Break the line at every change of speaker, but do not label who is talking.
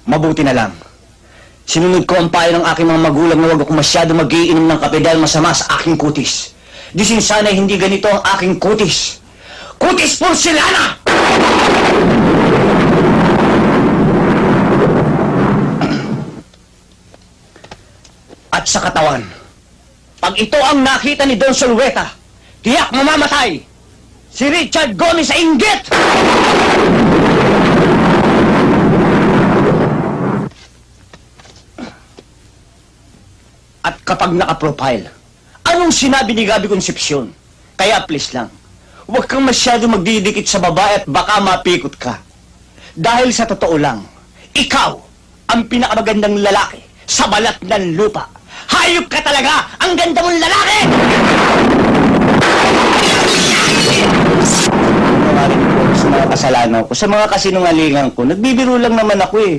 Mabuti na lang. Sinunod ko ang payo ng aking mga magulang na huwag ako masyado mag-iinom ng kape dahil masama sa aking kutis. Disin sana hindi ganito ang aking kutis. Kutis porcelana! At sa katawan, pag ito ang nakita ni Don Solueta, tiyak mamamatay! Si Richard Gomez sa inggit! At kapag naka-profile, anong sinabi ni Gabi Concepcion? Kaya please lang, huwag kang masyado magdidikit sa babae at baka mapikot ka. Dahil sa totoo lang, ikaw ang pinakamagandang lalaki sa balat ng lupa. Hayop ka talaga! Ang ganda mong lalaki! Sa mga kasalanan ko, sa mga kasinungalingan ko, nagbibiro lang naman ako eh.